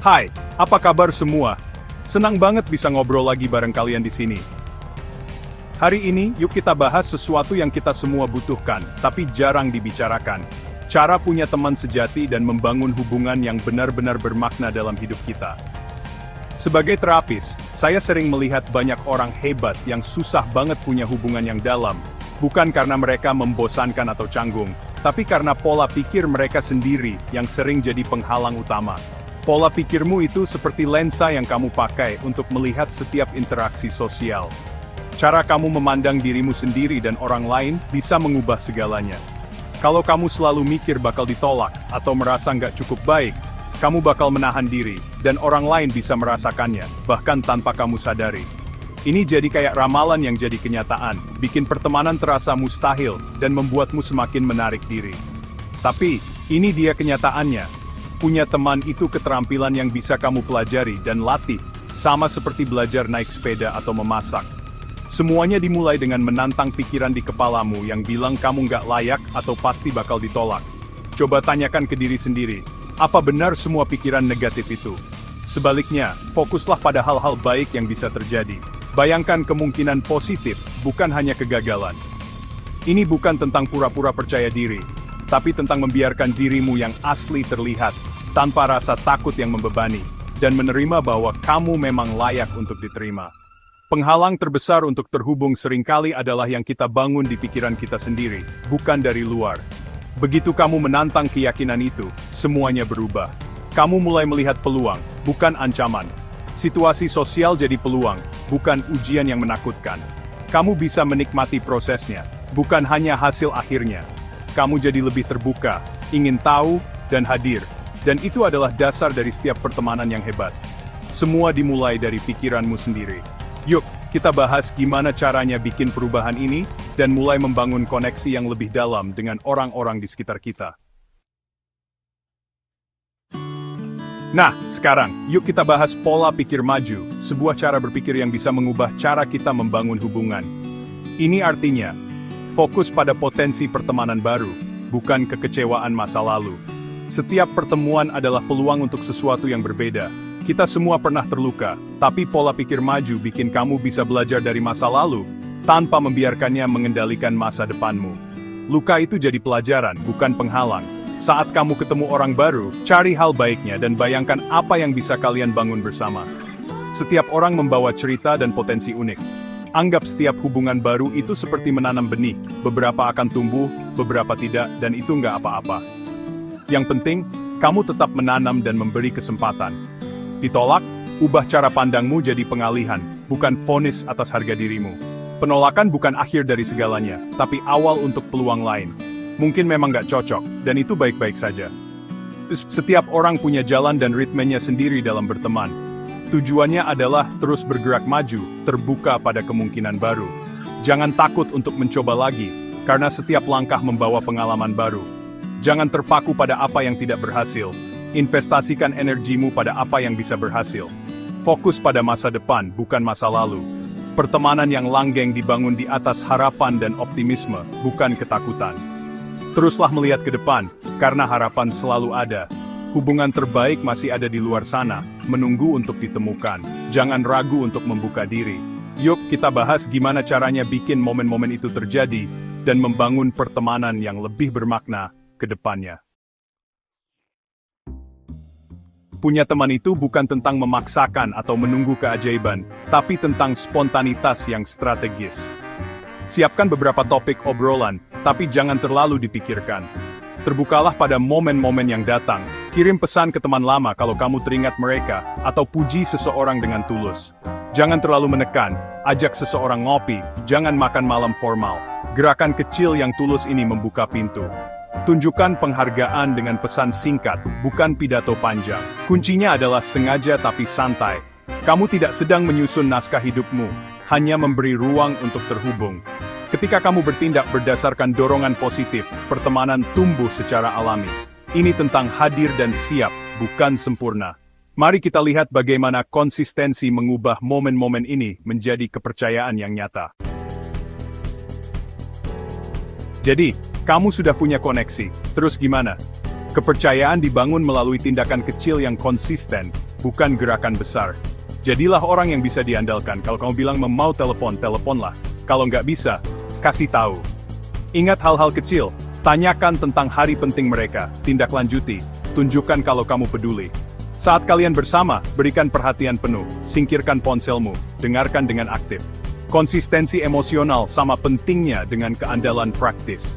Hai, apa kabar semua? Senang banget bisa ngobrol lagi bareng kalian di sini. Hari ini, yuk kita bahas sesuatu yang kita semua butuhkan, tapi jarang dibicarakan. Cara punya teman sejati dan membangun hubungan yang benar-benar bermakna dalam hidup kita. Sebagai terapis, saya sering melihat banyak orang hebat yang susah banget punya hubungan yang dalam, bukan karena mereka membosankan atau canggung, tapi karena pola pikir mereka sendiri yang sering jadi penghalang utama. Pola pikirmu itu seperti lensa yang kamu pakai untuk melihat setiap interaksi sosial. Cara kamu memandang dirimu sendiri dan orang lain bisa mengubah segalanya. Kalau kamu selalu mikir bakal ditolak atau merasa nggak cukup baik, kamu bakal menahan diri, dan orang lain bisa merasakannya, bahkan tanpa kamu sadari. Ini jadi kayak ramalan yang jadi kenyataan, bikin pertemanan terasa mustahil, dan membuatmu semakin menarik diri. Tapi, ini dia kenyataannya. Punya teman itu keterampilan yang bisa kamu pelajari dan latih, sama seperti belajar naik sepeda atau memasak. Semuanya dimulai dengan menantang pikiran di kepalamu yang bilang kamu nggak layak atau pasti bakal ditolak. Coba tanyakan ke diri sendiri, apa benar semua pikiran negatif itu? Sebaliknya, fokuslah pada hal-hal baik yang bisa terjadi. Bayangkan kemungkinan positif, bukan hanya kegagalan. Ini bukan tentang pura-pura percaya diri, tapi tentang membiarkan dirimu yang asli terlihat, tanpa rasa takut yang membebani, dan menerima bahwa kamu memang layak untuk diterima. Penghalang terbesar untuk terhubung seringkali adalah yang kita bangun di pikiran kita sendiri, bukan dari luar. Begitu kamu menantang keyakinan itu, semuanya berubah. Kamu mulai melihat peluang, bukan ancaman. Situasi sosial jadi peluang, bukan ujian yang menakutkan. Kamu bisa menikmati prosesnya, bukan hanya hasil akhirnya. Kamu jadi lebih terbuka, ingin tahu, dan hadir. Dan itu adalah dasar dari setiap pertemanan yang hebat. Semua dimulai dari pikiranmu sendiri. Yuk, kita bahas gimana caranya bikin perubahan ini, dan mulai membangun koneksi yang lebih dalam dengan orang-orang di sekitar kita. Nah, sekarang, yuk kita bahas pola pikir maju, sebuah cara berpikir yang bisa mengubah cara kita membangun hubungan. Ini artinya, fokus pada potensi pertemanan baru, bukan kekecewaan masa lalu. Setiap pertemuan adalah peluang untuk sesuatu yang berbeda. Kita semua pernah terluka, tapi pola pikir maju bikin kamu bisa belajar dari masa lalu, tanpa membiarkannya mengendalikan masa depanmu. Luka itu jadi pelajaran, bukan penghalang. Saat kamu ketemu orang baru, cari hal baiknya dan bayangkan apa yang bisa kalian bangun bersama. Setiap orang membawa cerita dan potensi unik. Anggap setiap hubungan baru itu seperti menanam benih, beberapa akan tumbuh, beberapa tidak, dan itu nggak apa-apa. Yang penting, kamu tetap menanam dan memberi kesempatan. Ditolak, ubah cara pandangmu jadi pengalihan, bukan vonis atas harga dirimu. Penolakan bukan akhir dari segalanya, tapi awal untuk peluang lain. Mungkin memang nggak cocok, dan itu baik-baik saja. Setiap orang punya jalan dan ritmenya sendiri dalam berteman. Tujuannya adalah terus bergerak maju, terbuka pada kemungkinan baru. Jangan takut untuk mencoba lagi, karena setiap langkah membawa pengalaman baru. Jangan terpaku pada apa yang tidak berhasil. Investasikan energimu pada apa yang bisa berhasil. Fokus pada masa depan, bukan masa lalu. Pertemanan yang langgeng dibangun di atas harapan dan optimisme, bukan ketakutan. Teruslah melihat ke depan, karena harapan selalu ada. Hubungan terbaik masih ada di luar sana, menunggu untuk ditemukan. Jangan ragu untuk membuka diri. Yuk kita bahas gimana caranya bikin momen-momen itu terjadi, dan membangun pertemanan yang lebih bermakna ke depannya. Punya teman itu bukan tentang memaksakan atau menunggu keajaiban, tapi tentang spontanitas yang strategis. Siapkan beberapa topik obrolan, tapi jangan terlalu dipikirkan. Terbukalah pada momen-momen yang datang, kirim pesan ke teman lama kalau kamu teringat mereka, atau puji seseorang dengan tulus. Jangan terlalu menekan, ajak seseorang ngopi, jangan makan malam formal. Gerakan kecil yang tulus ini membuka pintu. Tunjukkan penghargaan dengan pesan singkat, bukan pidato panjang. Kuncinya adalah sengaja tapi santai. Kamu tidak sedang menyusun naskah hidupmu, hanya memberi ruang untuk terhubung. Ketika kamu bertindak berdasarkan dorongan positif, pertemanan tumbuh secara alami. Ini tentang hadir dan siap, bukan sempurna. Mari kita lihat bagaimana konsistensi mengubah momen-momen ini menjadi kepercayaan yang nyata. Jadi, kamu sudah punya koneksi, terus gimana? Kepercayaan dibangun melalui tindakan kecil yang konsisten, bukan gerakan besar. Jadilah orang yang bisa diandalkan. Kalau kamu bilang mau telepon, teleponlah. Kalau nggak bisa, kasih tahu. Ingat hal-hal kecil, tanyakan tentang hari penting mereka, tindak lanjuti, tunjukkan kalau kamu peduli. Saat kalian bersama, berikan perhatian penuh, singkirkan ponselmu, dengarkan dengan aktif. Konsistensi emosional sama pentingnya dengan keandalan praktis.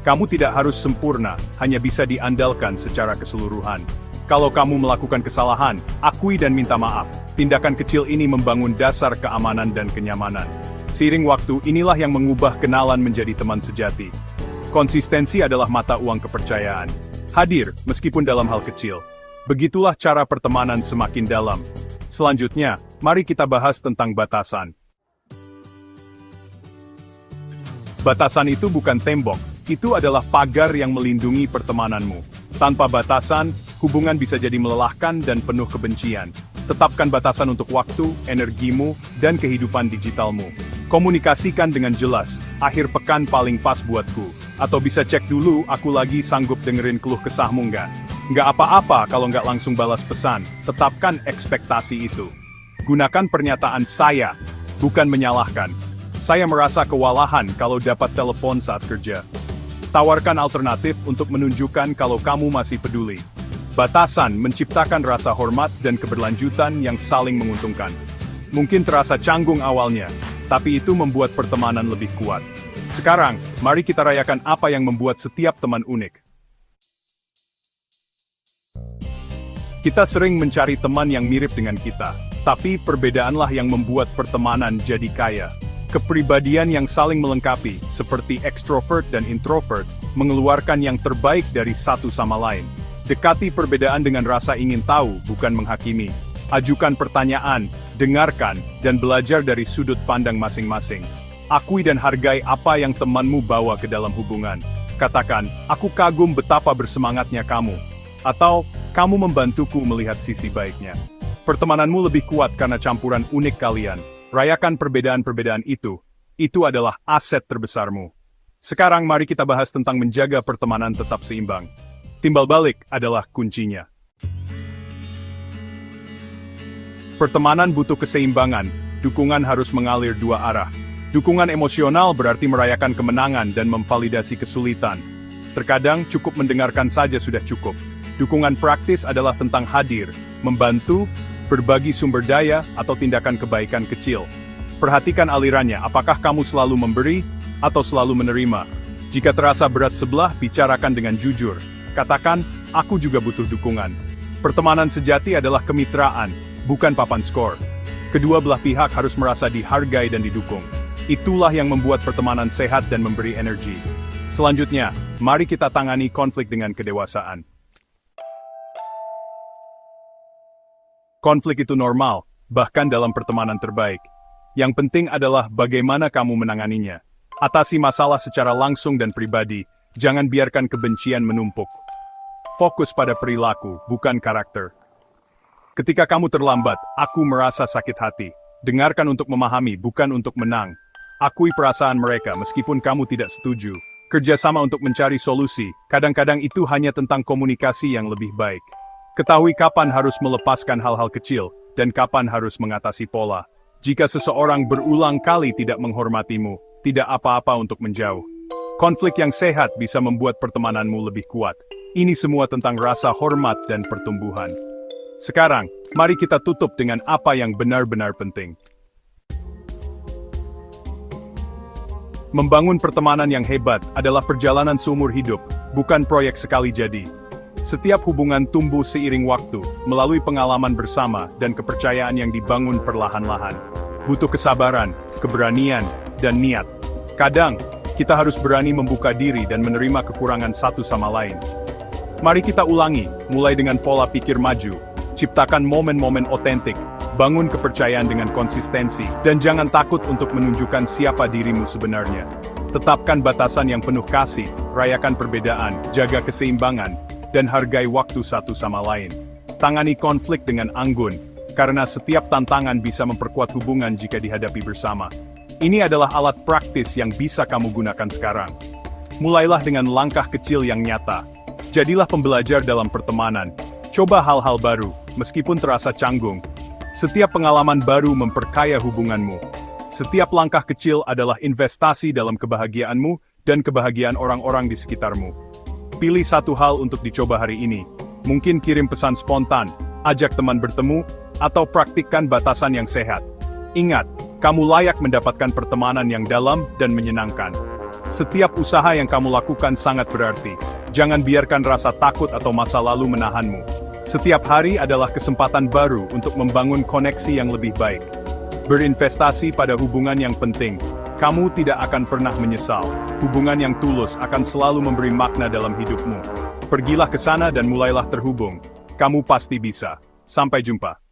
Kamu tidak harus sempurna, hanya bisa diandalkan secara keseluruhan. Kalau kamu melakukan kesalahan, akui dan minta maaf. Tindakan kecil ini membangun dasar keamanan dan kenyamanan. Seiring waktu, inilah yang mengubah kenalan menjadi teman sejati. Konsistensi adalah mata uang kepercayaan. Hadir, meskipun dalam hal kecil. Begitulah cara pertemanan semakin dalam. Selanjutnya, mari kita bahas tentang batasan. Batasan itu bukan tembok, itu adalah pagar yang melindungi pertemananmu. Tanpa batasan, hubungan bisa jadi melelahkan dan penuh kebencian. Tetapkan batasan untuk waktu, energimu, dan kehidupan digitalmu. Komunikasikan dengan jelas, akhir pekan paling pas buatku. Atau bisa cek dulu, aku lagi sanggup dengerin keluh kesahmu nggak? Nggak apa-apa kalau nggak langsung balas pesan, tetapkan ekspektasi itu. Gunakan pernyataan saya, bukan menyalahkan. Saya merasa kewalahan kalau dapat telepon saat kerja. Tawarkan alternatif untuk menunjukkan kalau kamu masih peduli. Batasan menciptakan rasa hormat dan keberlanjutan yang saling menguntungkan. Mungkin terasa canggung awalnya, tapi itu membuat pertemanan lebih kuat. Sekarang, mari kita rayakan apa yang membuat setiap teman unik. Kita sering mencari teman yang mirip dengan kita, tapi perbedaanlah yang membuat pertemanan jadi kaya. Kepribadian yang saling melengkapi, seperti ekstrovert dan introvert, mengeluarkan yang terbaik dari satu sama lain. Dekati perbedaan dengan rasa ingin tahu, bukan menghakimi. Ajukan pertanyaan, dengarkan, dan belajar dari sudut pandang masing-masing. Akui dan hargai apa yang temanmu bawa ke dalam hubungan. Katakan, aku kagum betapa bersemangatnya kamu. Atau, kamu membantuku melihat sisi baiknya. Pertemananmu lebih kuat karena campuran unik kalian. Rayakan perbedaan-perbedaan itu. Itu adalah aset terbesarmu. Sekarang mari kita bahas tentang menjaga pertemanan tetap seimbang. Timbal balik adalah kuncinya. Pertemanan butuh keseimbangan, dukungan harus mengalir dua arah. Dukungan emosional berarti merayakan kemenangan dan memvalidasi kesulitan. Terkadang cukup mendengarkan saja sudah cukup. Dukungan praktis adalah tentang hadir, membantu, berbagi sumber daya, atau tindakan kebaikan kecil. Perhatikan alirannya, apakah kamu selalu memberi, atau selalu menerima. Jika terasa berat sebelah, bicarakan dengan jujur. Katakan, aku juga butuh dukungan. Pertemanan sejati adalah kemitraan, bukan papan skor. Kedua belah pihak harus merasa dihargai dan didukung. Itulah yang membuat pertemanan sehat dan memberi energi. Selanjutnya, mari kita tangani konflik dengan kedewasaan. Konflik itu normal, bahkan dalam pertemanan terbaik. Yang penting adalah bagaimana kamu menanganinya. Atasi masalah secara langsung dan pribadi, jangan biarkan kebencian menumpuk. Fokus pada perilaku, bukan karakter. Ketika kamu terlambat, aku merasa sakit hati. Dengarkan untuk memahami, bukan untuk menang. Akui perasaan mereka meskipun kamu tidak setuju. Kerjasama untuk mencari solusi, kadang-kadang itu hanya tentang komunikasi yang lebih baik. Ketahui kapan harus melepaskan hal-hal kecil, dan kapan harus mengatasi pola. Jika seseorang berulang kali tidak menghormatimu, tidak apa-apa untuk menjauh. Konflik yang sehat bisa membuat pertemananmu lebih kuat. Ini semua tentang rasa hormat dan pertumbuhan. Sekarang, mari kita tutup dengan apa yang benar-benar penting. Membangun pertemanan yang hebat adalah perjalanan seumur hidup, bukan proyek sekali jadi. Setiap hubungan tumbuh seiring waktu, melalui pengalaman bersama dan kepercayaan yang dibangun perlahan-lahan. Butuh kesabaran, keberanian, dan niat. Kadang, kita harus berani membuka diri dan menerima kekurangan satu sama lain. Mari kita ulangi, mulai dengan pola pikir maju. Ciptakan momen-momen otentik, bangun kepercayaan dengan konsistensi, dan jangan takut untuk menunjukkan siapa dirimu sebenarnya. Tetapkan batasan yang penuh kasih, rayakan perbedaan, jaga keseimbangan, dan hargai waktu satu sama lain. Tangani konflik dengan anggun, karena setiap tantangan bisa memperkuat hubungan jika dihadapi bersama. Ini adalah alat praktis yang bisa kamu gunakan sekarang. Mulailah dengan langkah kecil yang nyata. Jadilah pembelajar dalam pertemanan. Coba hal-hal baru, meskipun terasa canggung. Setiap pengalaman baru memperkaya hubunganmu. Setiap langkah kecil adalah investasi dalam kebahagiaanmu dan kebahagiaan orang-orang di sekitarmu. Pilih satu hal untuk dicoba hari ini. Mungkin kirim pesan spontan, ajak teman bertemu, atau praktikkan batasan yang sehat. Ingat, kamu layak mendapatkan pertemanan yang dalam dan menyenangkan. Setiap usaha yang kamu lakukan sangat berarti. Jangan biarkan rasa takut atau masa lalu menahanmu. Setiap hari adalah kesempatan baru untuk membangun koneksi yang lebih baik. Berinvestasi pada hubungan yang penting. Kamu tidak akan pernah menyesal. Hubungan yang tulus akan selalu memberi makna dalam hidupmu. Pergilah ke sana dan mulailah terhubung. Kamu pasti bisa. Sampai jumpa.